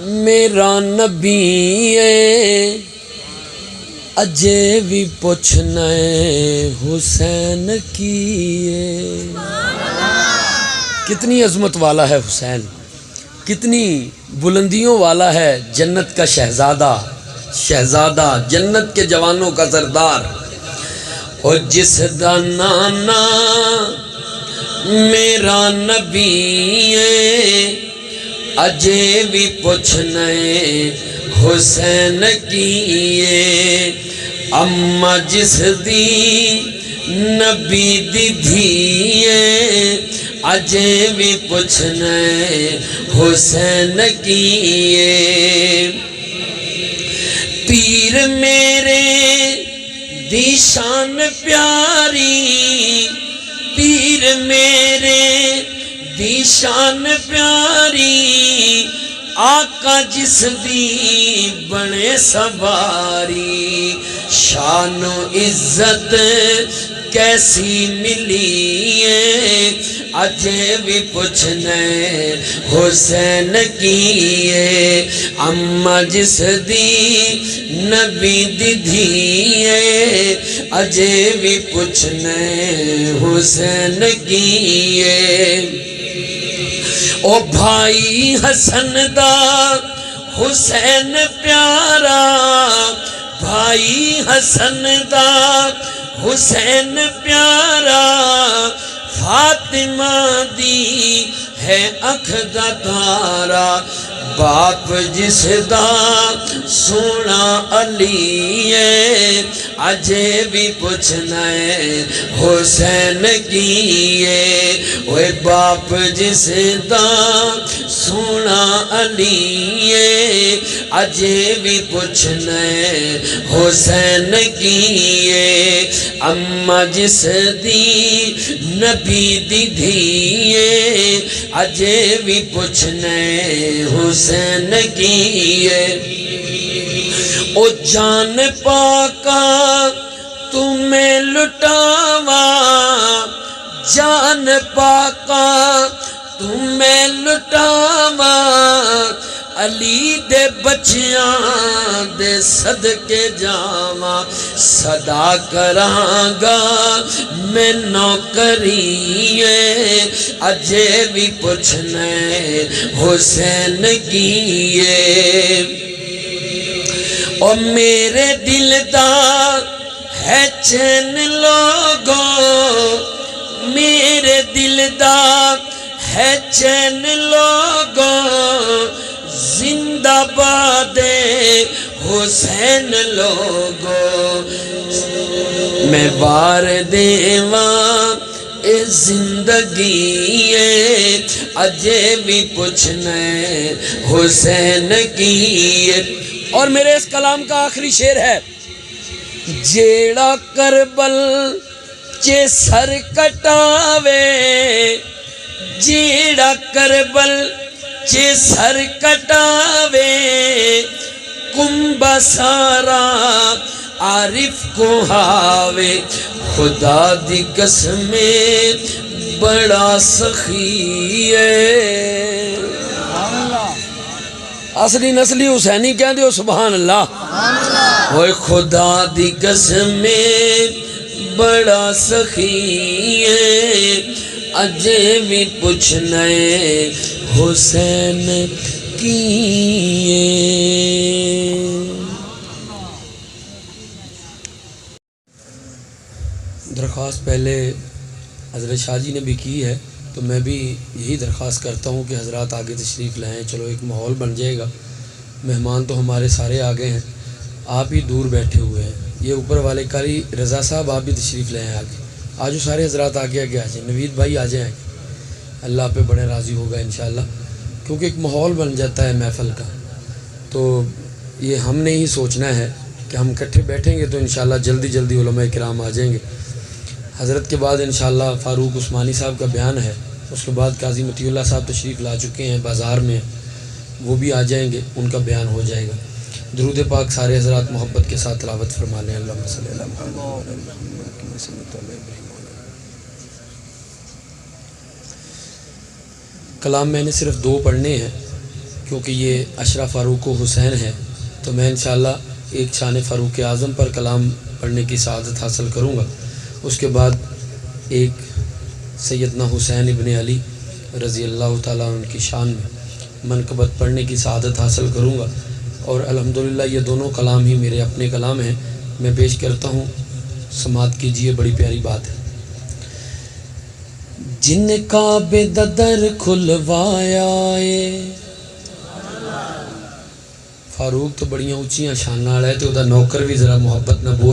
میرا نبی ہے اجے بھی پوچھنا ہے حسین کی ہے۔ کتنی عظمت والا ہے حسین، کتنی بلندیوں والا ہے جنت کا شہزادہ، شہزادہ جنت کے جوانوں کا سردار۔ اور جس دا نانا میرا نبی ہے اجے بھی پوچھنا ہے حسین کی ہے۔ اما جس دی نبی دی دھی ہے اجے بھی پوچھنا ہے حسین کی ہے۔ پیر میرے دی شان پیاری، پیر میرے دی شان پیاری، آقا جس دی بنے سواری، شان و عزت کیسی ملی ہے اجے بھی پوچھنا ہے حسین کی ہے۔ اما جس دی نبی دی دھی ہے اجے بھی پوچھنا ہے حسین کی ہے۔ او بھائی حسن دا حسین پیارا، بھائی حسن دا حسین پیارا، فاطمہ دی ہے اکھ دا تارا، باپ جس دا سونا علی ہے اجے بھی پوچھنا ہے حسین کی ہے۔ اوے باپ جس دا سونا علی ہے اجے بھی پوچھنا ہے حسین کی ہے۔ اما جس دی نبی دی دھی ہے اجے بھی پوچھنا ہے حسین کی ہے۔ او جان پاکا تمہیں لٹاوا، جان پاکا تمہیں لٹاوا، علی دے بچیاں دے صدقے جاواں، صدا کرانگا میں نوکری ہے اجے بھی پوچھنا ہے حسین کی ہے۔ اور میرے دل دا ہے چین لوگوں، میرے دل دا ہے چین لوگوں، زندہ باد حسین لوگوں، میں بار دیواں اے زندگی ہے اجے بھی پوچھنا ہے حسین کی ہے۔ اور میرے اس کلام کا آخری شعر ہے، جیڑا کربل چے سر کٹاوے، جیڑا کربل چے سر کٹاوے، کنبہ سارا عارف کو ہاوے، خدا دی قسمیں بڑا سخی ہے۔ اصلی نسلی حسینی کہہ دیو سبحان اللہ۔ اوے خدا دی قسمیں بڑا سخی ہے اجے بھی پوچھنا ہے حسین کی ہے۔ درخواست پہلے حضرت شاہ جی نے بھی کی ہے، تو میں بھی یہی درخواست کرتا ہوں کہ حضرات آگے تشریف لائیں، چلو ایک ماحول بن جائے گا۔ مہمان تو ہمارے سارے آگے ہیں، آپ ہی دور بیٹھے ہوئے ہیں۔ یہ اوپر والے قاری رضا صاحب آپ بھی تشریف لائیں آگے، آج سارے حضرات آگے آگے آ جائیں، نوید بھائی آ جائیں، اللہ پہ بڑے راضی ہوگا انشاءاللہ، کیونکہ ایک ماحول بن جاتا ہے محفل کا۔ تو یہ ہم نے ہی سوچنا ہے کہ ہم اکٹھے بیٹھیں گے تو انشاءاللہ جلدی جلدی علماء کرام آ جائیں گے۔ حضرت کے بعد انشاءاللہ فاروق عثمانی صاحب کا بیان ہے، اس کے بعد قاضی مطیع اللہ صاحب تشریف لا چکے ہیں بازار میں، وہ بھی آ جائیں گے، ان کا بیان ہو جائے گا۔ درود پاک سارے حضرات محبت کے ساتھ تلاوت فرما لیں۔ اللہم صلی اللہ علیہ وسلم۔ کلام میں نے صرف 2 پڑھنے ہیں کیونکہ یہ اشرف فاروق و حسین ہے، تو میں انشاءاللہ ایک شان فاروق اعظم پر کلام پڑھنے کی سعادت حاصل کروں گا، اس کے بعد ایک سیدنا حسین ابن علی رضی اللہ تعالیٰ عنہ کی شان میں منقبت پڑھنے کی سعادت حاصل کروں گا، اور الحمدللہ یہ دونوں کلام ہی میرے اپنے کلام ہیں، میں پیش کرتا ہوں، سماعت کیجئے، بڑی پیاری بات ہے۔ جن کعبے دا در کھلوایا اے، فاروق تو بڑیاں اونچیاں شان نال ہے تے او دا نوکر بھی ذرا محبت نہ بول